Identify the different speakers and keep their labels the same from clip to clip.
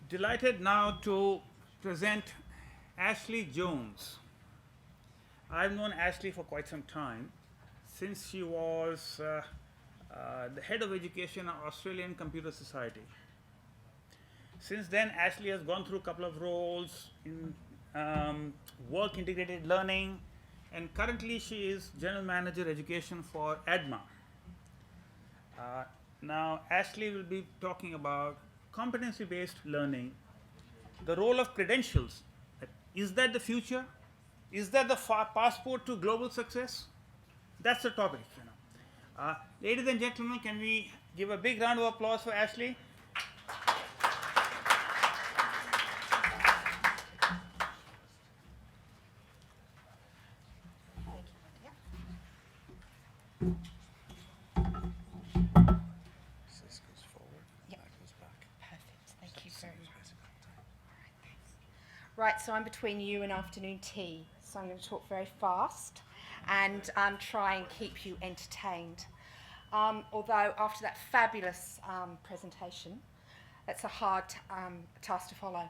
Speaker 1: Delighted now to present Ashley Jones. I've known Ashley for quite some time, since she was the head of education at Australian Computer Society. Since then, Ashley has gone through a couple of roles in work integrated learning, and currently she is general manager education for ADMA. Now, Ashley will be talking about competency based learning, the role of credentials. Is that the future? Is that the passport to global success? That's the topic. Ladies and gentlemen, can we give a big round of applause for Ashley?
Speaker 2: This goes forward,
Speaker 3: Yep.
Speaker 2: that goes back.
Speaker 3: Perfect. Thank you very much. Right, so I'm between you and afternoon tea, so I'm going to talk very fast and try and keep you entertained. Although after that fabulous presentation, that's a hard task to follow.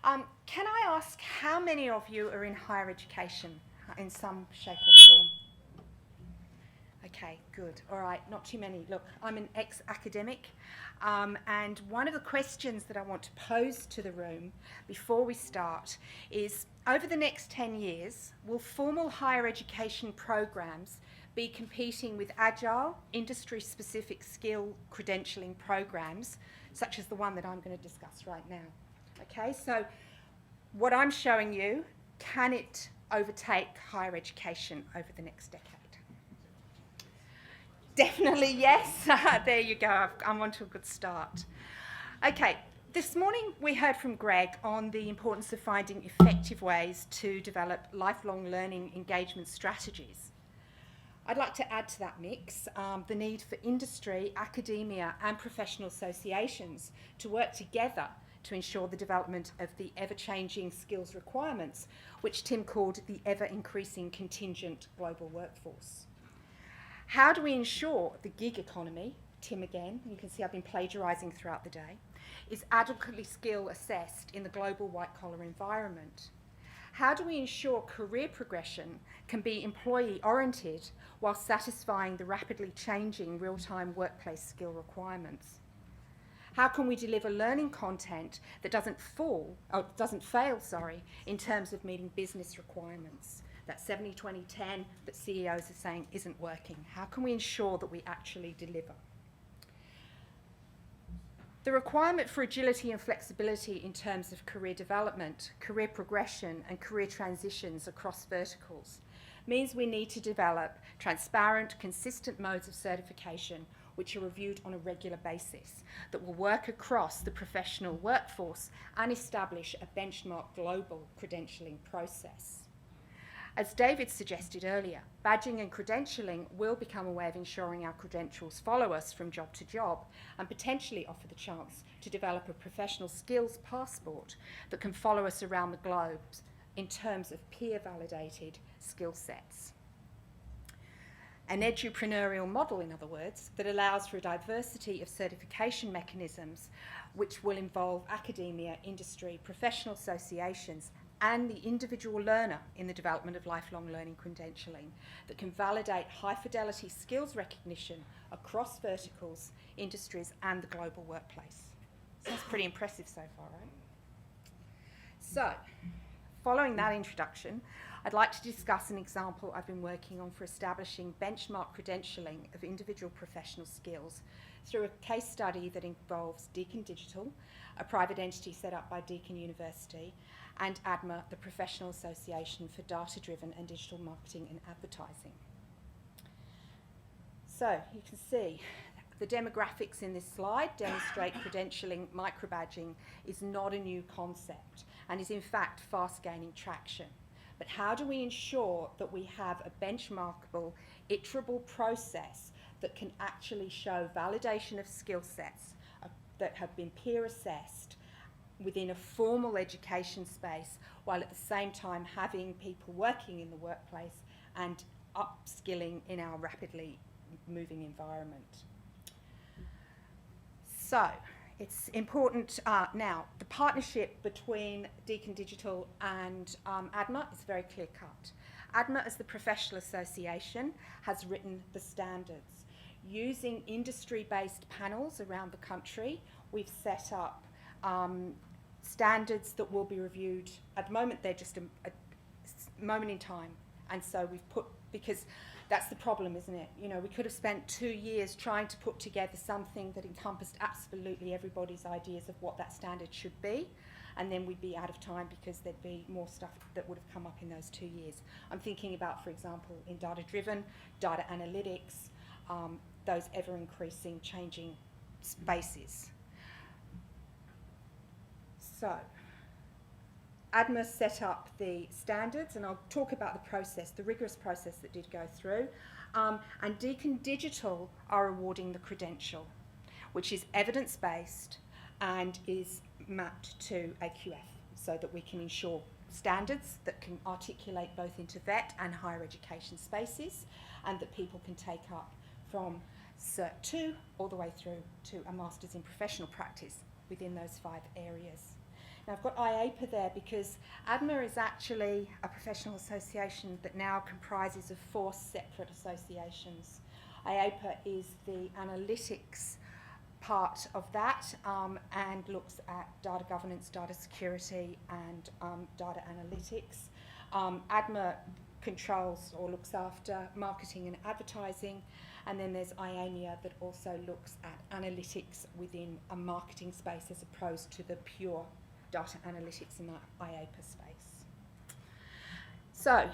Speaker 3: Can I ask how many of you are in higher education in some shape or form? Okay, good. All right, not too many. Look, I'm an ex-academic, and one of the questions that I want to pose to the room before we start is, over the next 10 years, will formal higher education programs be competing with agile, industry-specific skill credentialing programs, such as the one that I'm going to discuss right now? Okay, so what I'm showing you, can it overtake higher education over the next decade? Definitely yes. There you go. I'm on to a good start. Okay, this morning we heard from Greg on the importance of finding effective ways to develop lifelong learning engagement strategies. I'd like to add to that mix the need for industry, academia and professional associations to work together to ensure the development of the ever-changing skills requirements, which Tim called the ever-increasing contingent global workforce. How do we ensure the gig economy, Tim again, you can see I've been plagiarising throughout the day, is adequately skill assessed in the global white-collar environment? How do we ensure career progression can be employee-oriented while satisfying the rapidly changing real-time workplace skill requirements? How can we deliver learning content that doesn't fail, in terms of meeting business requirements? That 70-20-10 that CEOs are saying isn't working. How can we ensure that we actually deliver? The requirement for agility and flexibility in terms of career development, career progression and career transitions across verticals means we need to develop transparent, consistent modes of certification which are reviewed on a regular basis, that will work across the professional workforce and establish a benchmark global credentialing process. As David suggested earlier, badging and credentialing will become a way of ensuring our credentials follow us from job to job and potentially offer the chance to develop a professional skills passport that can follow us around the globe in terms of peer-validated skill sets. An edupreneurial model, in other words, that allows for a diversity of certification mechanisms which will involve academia, industry, professional associations and the individual learner in the development of lifelong learning credentialing that can validate high-fidelity skills recognition across verticals, industries and the global workplace. Sounds pretty impressive so far, right? So, following that introduction, I'd like to discuss an example I've been working on for establishing benchmark credentialing of individual professional skills through a case study that involves Deakin Digital, a private entity set up by Deakin University, and ADMA, the Professional Association for Data-Driven and Digital Marketing and Advertising. So, you can see the demographics in this slide demonstrate credentialing microbadging is not a new concept and is in fact fast gaining traction. But how do we ensure that we have a benchmarkable, iterable process that can actually show validation of skill sets that have been peer assessed within a formal education space, while at the same time having people working in the workplace and upskilling in our rapidly moving environment? So, it's important now. The partnership between Deakin Digital and ADMA is very clear cut. ADMA, as the professional association, has written the standards. Using industry-based panels around the country, we've set up standards that will be reviewed. At the moment, they're just a moment in time. And so we've put, because that's the problem, isn't it? You know, we could have spent 2 years trying to put together something that encompassed absolutely everybody's ideas of what that standard should be, and then we'd be out of time because there'd be more stuff that would have come up in those 2 years. I'm thinking about, for example, in data-driven, data analytics, those ever-increasing, changing spaces. So, ADMA set up the standards, and I'll talk about the process, the rigorous process that did go through. And Deakin Digital are awarding the credential, which is evidence-based and is mapped to AQF, so that we can ensure standards that can articulate both into vet and higher education spaces, and that people can take up from Cert 2 all the way through to a Masters in Professional Practice within those 5 areas. Now, I've got IAPA there because ADMA is actually a professional association that now comprises of 4 separate associations. IAPA is the analytics part of that and looks at data governance, data security and data analytics. ADMA controls or looks after marketing and advertising, and then there's IANIA that also looks at analytics within a marketing space as opposed to the pure data analytics in the IAPA space. So,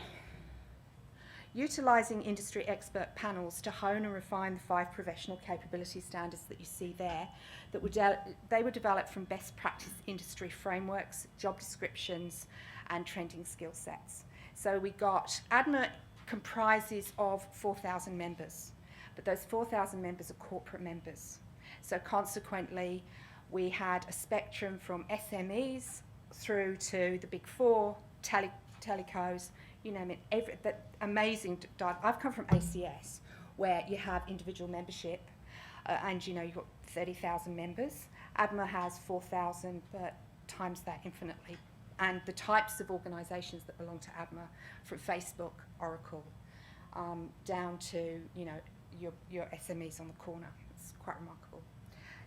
Speaker 3: utilising industry expert panels to hone and refine the 5 professional capability standards that you see there, they were developed from best practice industry frameworks, job descriptions and trending skill sets. So we got, ADMA comprises of 4,000 members, but those 4,000 members are corporate members. So consequently, we had a spectrum from SMEs through to the big 4, telecos, you name it, that amazing data. I've come from ACS, where you have individual membership, and you know, you've got 30,000 members. ADMA has 4,000, but times that infinitely. And the types of organisations that belong to ADMA, from Facebook, Oracle, down to, you know, your SMEs on the corner. It's quite remarkable.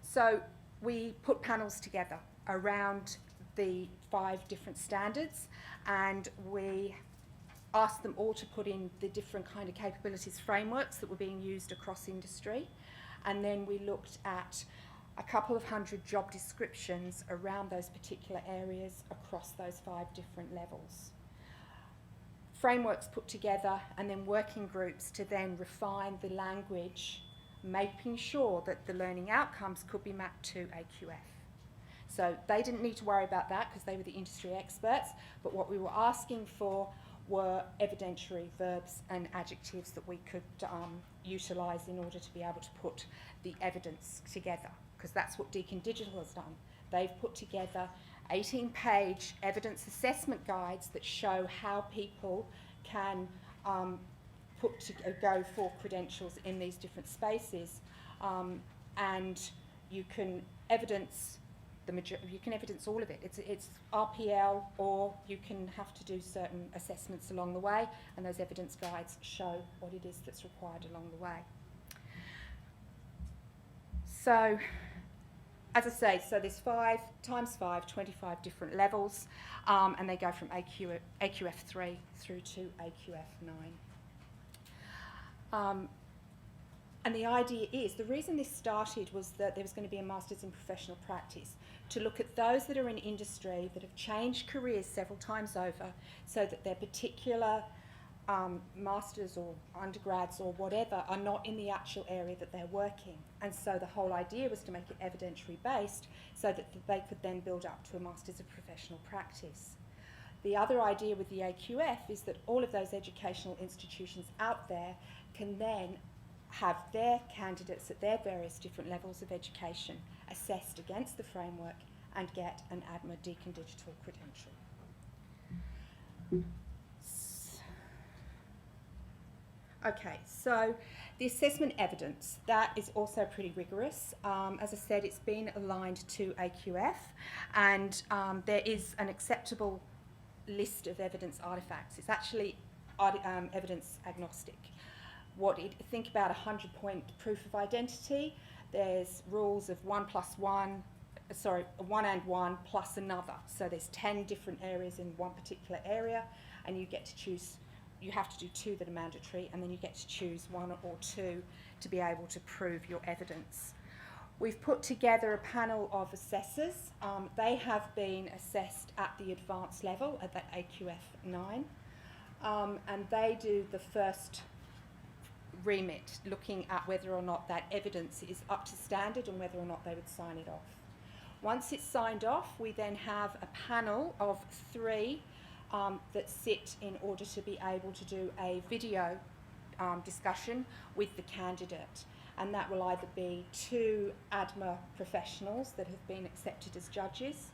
Speaker 3: So we put panels together around the 5 different standards, and we asked them all to put in the different kind of capabilities frameworks that were being used across industry, and then we looked at a couple of 100 job descriptions around those particular areas across those 5 different levels. Frameworks put together, and then working groups to then refine the language, making sure that the learning outcomes could be mapped to AQF. So they didn't need to worry about that because they were the industry experts, but what we were asking for were evidentiary verbs and adjectives that we could utilise in order to be able to put the evidence together, because that's what Deakin Digital has done. They've put together 18-page evidence assessment guides that show how people can go for credentials in these different spaces, and you can evidence you can evidence all of it. It's RPL, or you can have to do certain assessments along the way, and those evidence guides show what it is that's required along the way. So, as I say, so there's 5 times 5, 25 different levels, and they go from AQF 3 through to AQF 9. And the idea is, the reason this started was that there was going to be a Masters in Professional Practice to look at those that are in industry that have changed careers several times over, so that their particular masters or undergrads or whatever are not in the actual area that they're working. And so the whole idea was to make it evidentiary based so that they could then build up to a Masters of Professional Practice. The other idea with the AQF is that all of those educational institutions out there can then have their candidates at their various different levels of education assessed against the framework and get an ADMA Deakin Digital credential. Okay, so the assessment evidence, that is also pretty rigorous. As I said, it's been aligned to AQF, and there is an acceptable list of evidence artefacts. It's actually evidence agnostic. Think about a 100-point proof of identity. There's rules of 1 and 1 plus another. So there's 10 different areas in one particular area, and you get to choose. You have to do 2 that are mandatory, and then you get to choose 1 or 2 to be able to prove your evidence. We've put together a panel of assessors. They have been assessed at the advanced level, at that AQF 9, and they do the first remit, looking at whether or not that evidence is up to standard and whether or not they would sign it off. Once it's signed off, we then have a panel of 3 that sit in order to be able to do a video discussion with the candidate. And that will either be 2 ADMA professionals that have been accepted as judges,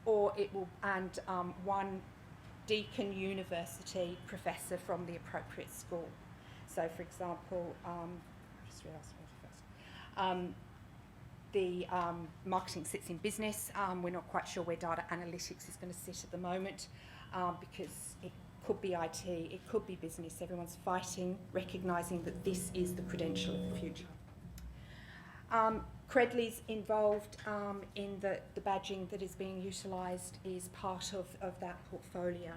Speaker 3: or it will, and 1 Deakin University professor from the appropriate school. So, for example, just realised the marketing sits in business. We're not quite sure where data analytics is going to sit at the moment, because it could be IT, it could be business. Everyone's fighting, recognising that this is the credential of the future. Credly's involved in the badging that is being utilised, is part of that portfolio.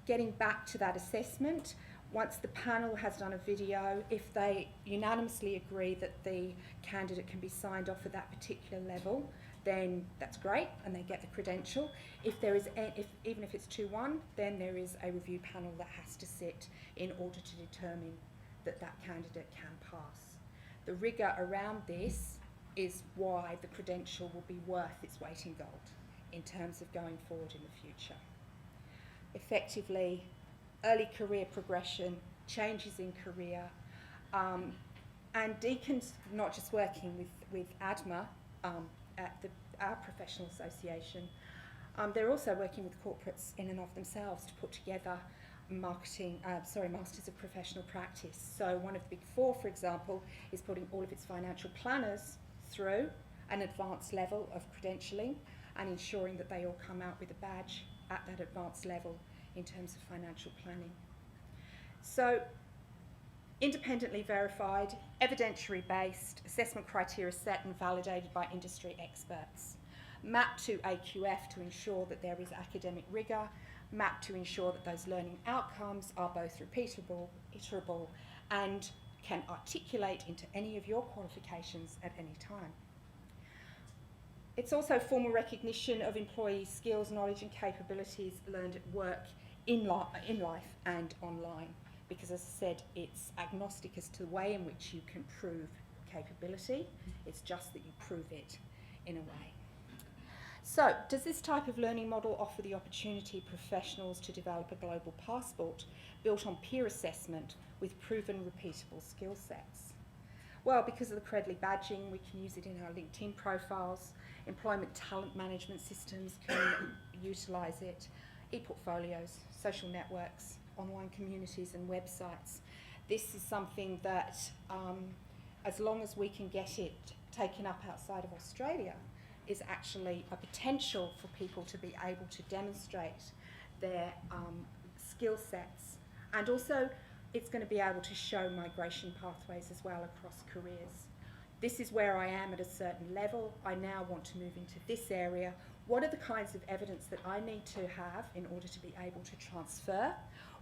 Speaker 3: Getting back to that assessment, once the panel has done a video, if they unanimously agree that the candidate can be signed off at that particular level, then that's great, and they get the credential. If there is, even if it's 2-1, then there is a review panel that has to sit in order to determine that that candidate can pass. The rigour around this is why the credential will be worth its weight in gold in terms of going forward in the future. Effectively, early career progression, changes in career, and Deakin's not just working with ADMA at our professional association, they're also working with corporates in and of themselves to put together Masters of Professional Practice. So one of the Big Four, for example, is putting all of its financial planners through an advanced level of credentialing and ensuring that they all come out with a badge at that advanced level in terms of financial planning. So, independently verified, evidentiary-based, assessment criteria set and validated by industry experts. Mapped to AQF to ensure that there is academic rigour, mapped to ensure that those learning outcomes are both repeatable, iterable, and can articulate into any of your qualifications at any time. It's also formal recognition of employee skills, knowledge and capabilities learned at work, in life and online, because as I said, it's agnostic as to the way in which you can prove capability. It's just that you prove it in a way. So, does this type of learning model offer the opportunity for professionals to develop a global passport built on peer assessment with proven repeatable skill sets? Well, because of the Credly badging, we can use it in our LinkedIn profiles. Employment talent management systems can utilise it. E-portfolios, social networks, online communities and websites. This is something that, as long as we can get it taken up outside of Australia, is actually a potential for people to be able to demonstrate their skill sets. And also, it's going to be able to show migration pathways as well across careers. This is where I am at a certain level. I now want to move into this area. What are the kinds of evidence that I need to have in order to be able to transfer?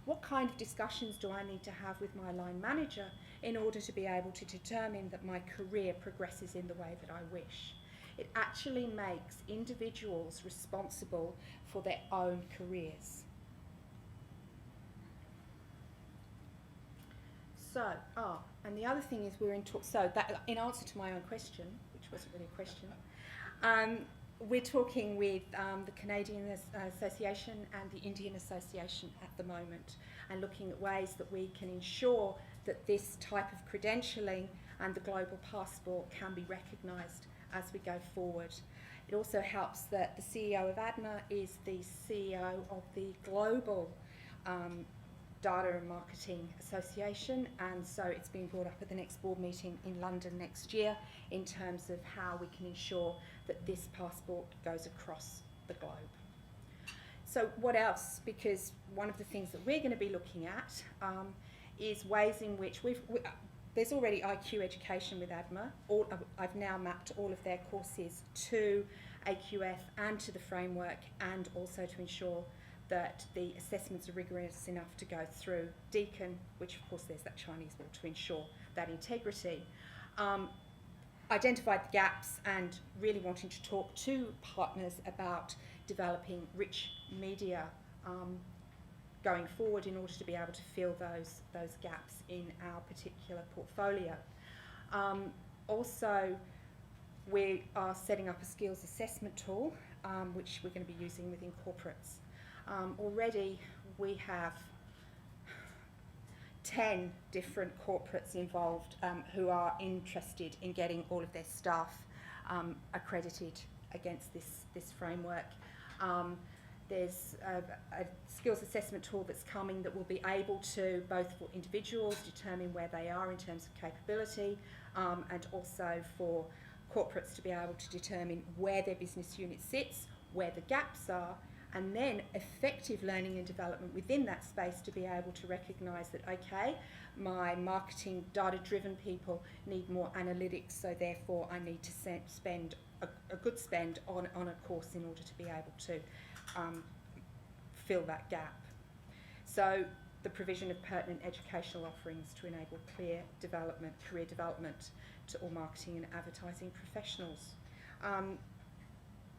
Speaker 3: What kind of discussions do I need to have with my line manager in order to be able to determine that my career progresses in the way that I wish? It actually makes individuals responsible for their own careers. So, and the other thing is we're in talk, so that in answer to my own question, which wasn't really a question, we're talking with the Canadian Association and the Indian Association at the moment, and looking at ways that we can ensure that this type of credentialing and the global passport can be recognised as we go forward. It also helps that the CEO of ADMA is the CEO of the global Data and Marketing Association, and so it's been brought up at the next board meeting in London next year in terms of how we can ensure that this passport goes across the globe. So what else? Because one of the things that we're going to be looking at is ways in which there's already IQ education with ADMA. I've now mapped all of their courses to AQF and to the framework, and also to ensure that the assessments are rigorous enough to go through Deakin, which of course there's that Chinese wall to ensure that integrity. Identified the gaps and really wanting to talk to partners about developing rich media going forward in order to be able to fill those gaps in our particular portfolio. Also, we are setting up a skills assessment tool, which we're going to be using within corporates. Already we have 10 different corporates involved who are interested in getting all of their staff accredited against this framework. There's a skills assessment tool that's coming that will be able to, both for individuals, determine where they are in terms of capability, and also for corporates to be able to determine where their business unit sits, where the gaps are, and then effective learning and development within that space to be able to recognise that, okay, my marketing data-driven people need more analytics, so therefore I need to spend a good spend on a course in order to be able to fill that gap. So the provision of pertinent educational offerings to enable career development to all marketing and advertising professionals.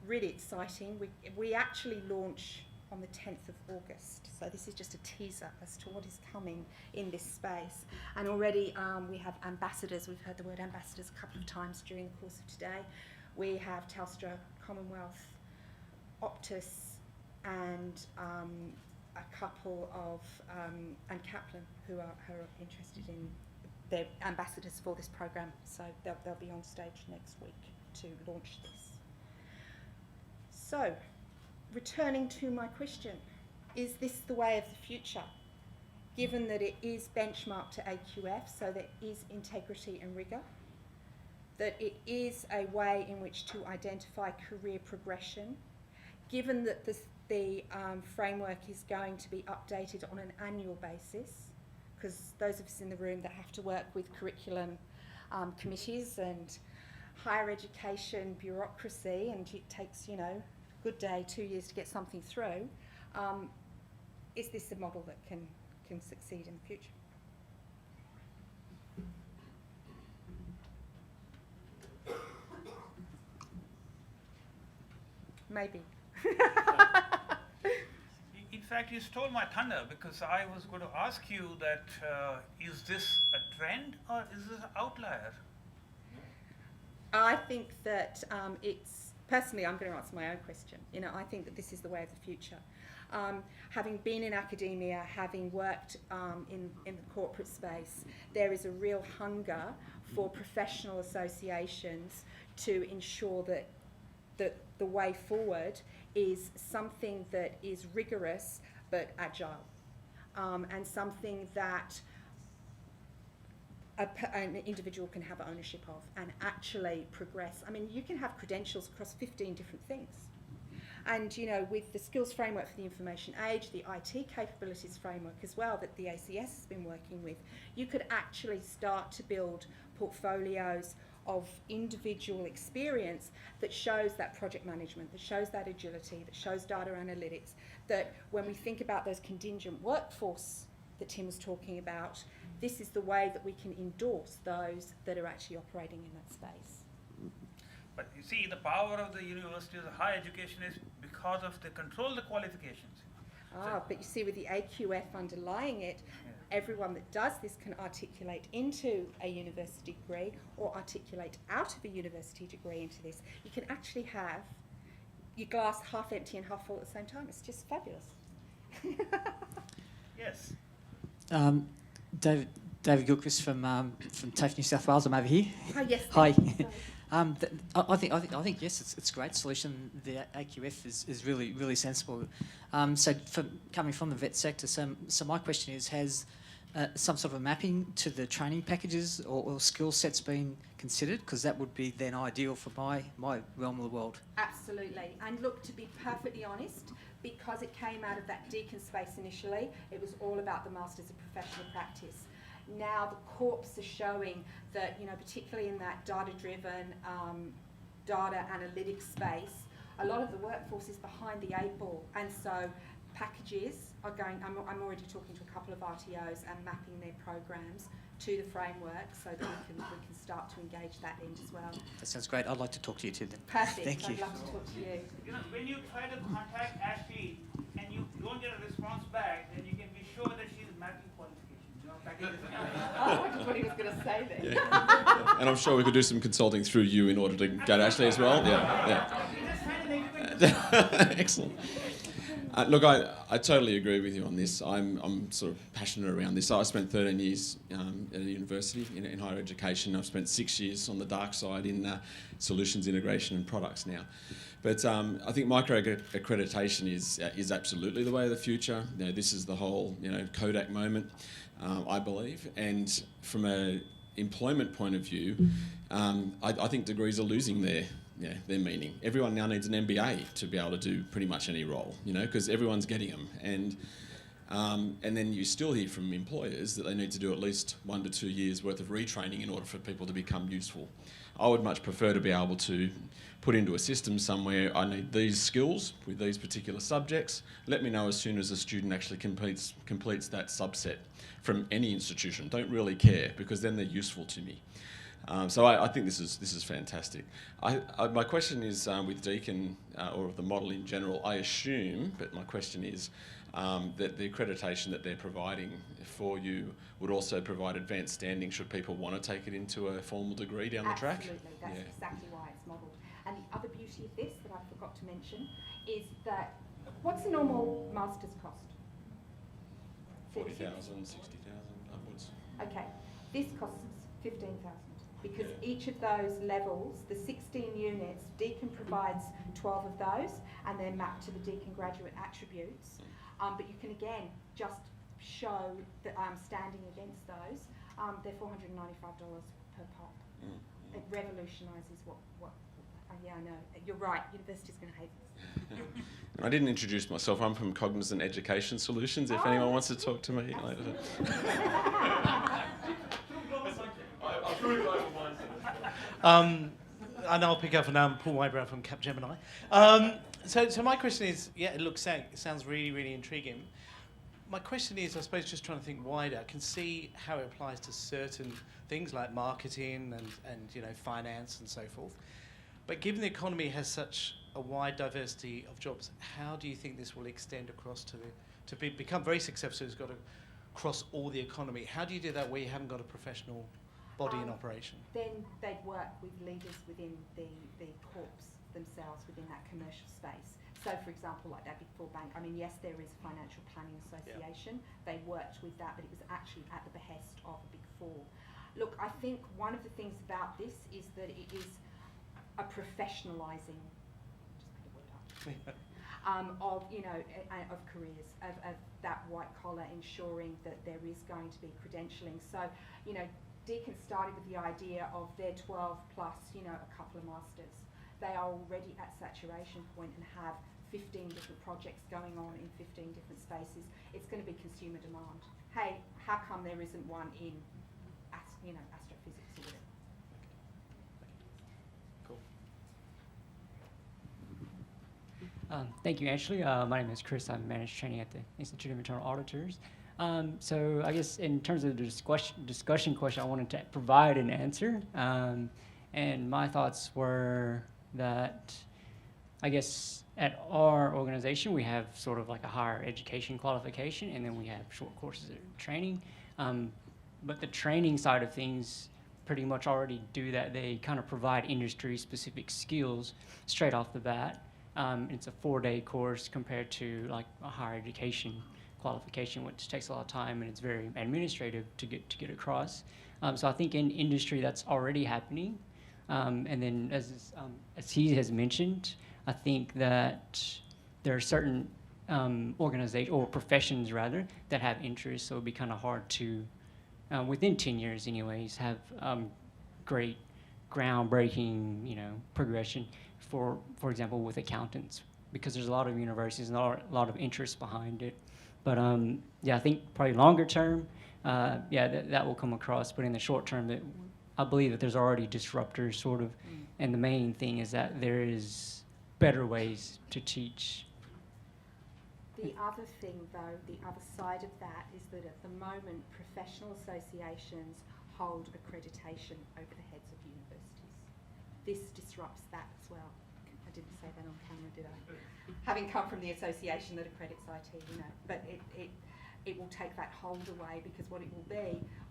Speaker 3: Really exciting. We actually launch on the 10th of August, so this is just a teaser as to what is coming in this space. And already we have ambassadors. We've heard the word ambassadors a couple of times during the course of today. We have Telstra, Commonwealth, Optus, and a couple of and Kaplan who are interested in, they're ambassadors for this program, so they'll be on stage next week to launch this. So, returning to my question, is this the way of the future? Given that it is benchmarked to AQF, so there is integrity and rigour, that it is a way in which to identify career progression, given that the framework is going to be updated on an annual basis, because those of us in the room that have to work with curriculum committees and higher education bureaucracy, and it takes, you know, a good day, 2 years to get something through, is this a model that can succeed in the future? Maybe.
Speaker 1: In fact, you stole my thunder, because I was going to ask you that is this a trend or is this an outlier?
Speaker 3: I think that personally, I'm going to answer my own question. You know, I think that this is the way of the future. Having been in academia, having worked in the corporate space, there is a real hunger for professional associations to ensure that the way forward is something that is rigorous but agile, and something that an individual can have ownership of and actually progress. I mean, you can have credentials across 15 different things. And, you know, with the skills framework for the information age, the IT capabilities framework as well that the ACS has been working with, you could actually start to build portfolios of individual experience that shows that project management, that shows that agility, that shows data analytics, that when we think about those contingent workforce that Tim was talking about, this is the way that we can endorse those that are actually operating in that space.
Speaker 1: But you see, the power of the universities of higher education is because of they control the qualifications.
Speaker 3: But you see, with the AQF underlying it, everyone that does this can articulate into a university degree or articulate out of a university degree into this. You can actually have your glass half empty and half full at the same time. It's just fabulous.
Speaker 1: Yes.
Speaker 2: David Gilchrist from TAFE New South Wales. I'm over here.
Speaker 3: Oh, yes.
Speaker 2: Hi. I think yes, it's a great solution. The AQF is really sensible. So coming from the vet sector, so my question is, has some sort of a mapping to the training packages or skill sets been considered? Because that would be then ideal for my realm of the world.
Speaker 3: Absolutely. And look, to be perfectly honest, because it came out of that Deakin space initially, it was all about the Masters of Professional Practice. Now the corps are showing that, you know, particularly in that data-driven, data analytics space, a lot of the workforce is behind the eight ball, and so packages are going. I'm already talking to a couple of RTOs and mapping their programs to the framework so that we can start to engage that end as well.
Speaker 2: That sounds great. I'd like to talk to you too then.
Speaker 3: Perfect.
Speaker 2: Thank you.
Speaker 3: I'd love to talk to you.
Speaker 1: You know, when you try to contact Ashley and you don't get a response back, then you can be sure that she's mapping qualifications. You know, packages.
Speaker 3: Oh, I just what he was going to say there.
Speaker 4: Yeah. And I'm sure we could do some consulting through you in order to get Ashley as well. Yeah. Excellent. Look, I totally agree with you on this. I'm sort of passionate around this. I spent 13 years at a university in higher education. I've spent 6 years on the dark side in solutions integration and products now. But I think micro accreditation is absolutely the way of the future. You know, this is the whole Kodak moment, I believe. And from an employment point of view, I think degrees are losing their meaning. Everyone now needs an MBA to be able to do pretty much any role, because everyone's getting them. And then you still hear from employers that they need to do at least 1 to 2 years worth of retraining in order for people to become useful. I would much prefer to be able to put into a system somewhere, I need these skills with these particular subjects. Let me know as soon as a student actually completes that subset from any institution. Don't really care, because then they're useful to me. So I think this is fantastic. My question is with Deakin or the model in general. I assume, but my question is that the accreditation that they're providing for you would also provide advanced standing should people want to take it into a formal degree down the track.
Speaker 3: Absolutely, that's exactly why it's modelled. And the other beauty of this that I forgot to mention is that what's the normal master's cost?
Speaker 4: 40,000, 60,000 upwards.
Speaker 3: Okay, this costs 15,000. Because each of those levels, the 16 units, Deakin provides 12 of those, and they're mapped to the Deakin graduate attributes. But you can again just show that standing against those. They're $495 per pop. It revolutionises what. Yeah, I know. You're right. University's going to hate this.
Speaker 4: I didn't introduce myself. I'm from Cognizant Education Solutions. If anyone wants to talk to me later.
Speaker 5: And I'll pick up, and I'm Paul Wybrow from Capgemini. So my question is, it sounds really intriguing. My question is, I suppose, just trying to think wider. I can see how it applies to certain things like marketing and finance and so forth. But given the economy has such a wide diversity of jobs, how do you think this will extend across to become very successful? It's got to cross all the economy. How do you do that where you haven't got a professional body in operation?
Speaker 3: Then they'd work with leaders within the corps themselves, within that commercial space. So, for example, like that Big Four bank, I mean, yes, there is a Financial Planning Association. Yeah. They worked with that, but it was actually at the behest of the Big Four. Look, I think one of the things about this is that it is a professionalising, of careers, of that white collar, ensuring that there is going to be credentialing. So, Deakin started with the idea of their 12 plus, a couple of masters. They are already at saturation point and have 15 different projects going on in 15 different spaces. It's going to be consumer demand. Hey, how come there isn't one in, astrophysics or whatever?
Speaker 5: Cool.
Speaker 6: Thank you, Ashley. My name is Chris. I'm managed training at the Institute of Internal Auditors. So I guess in terms of the discussion question, I wanted to provide an answer. And my thoughts were that I guess at our organization, we have sort of like a higher education qualification, and then we have short courses of training. But the training side of things pretty much already do that. They kind of provide industry-specific skills straight off the bat. It's a 4-day course compared to like a higher education qualification, which takes a lot of time and it's very administrative to get across. So I think in industry that's already happening. And then, as he has mentioned, I think that there are certain organizations or professions rather that have interests, so it'd be kind of hard to, within 10 years, anyways, have great groundbreaking, progression. For example, with accountants, because there's a lot of universities and a lot of interest behind it. But yeah, I think probably longer term, that will come across. But in the short term, I believe that there's already disruptors, sort of, and the main thing is that there is better ways to teach.
Speaker 3: The other thing, though, the other side of that is that at the moment, professional associations hold accreditation over the heads of universities. This disrupts that as well. I didn't say that on camera, did I? Having come from the association that accredits IT, but it will take that hold away, because what it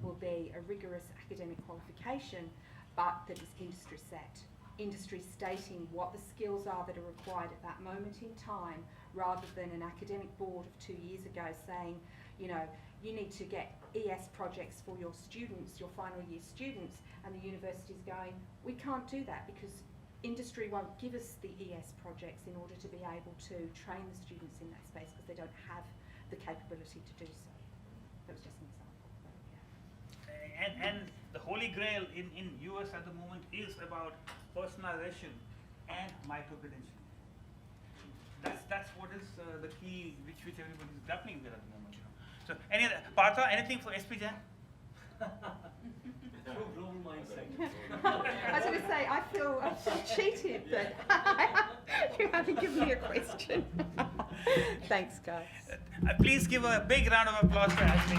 Speaker 3: will be a rigorous academic qualification, but that is industry set. Industry stating what the skills are that are required at that moment in time, rather than an academic board of 2 years ago saying, you need to get ES projects for your students, your final year students, and the university's going, we can't do that because industry won't give us the ES projects in order to be able to train the students in that space, because they don't have the capability to do so. That was just an example. But yeah.
Speaker 1: And the holy grail in US at the moment is about personalization and micro-credentialing. That's what is the key which everybody is grappling with at the moment. So, Partha, anything for SPGen?
Speaker 3: I was going to say, I feel cheated that you haven't given me a question. Thanks, guys.
Speaker 1: Please give a big round of applause for Ashley.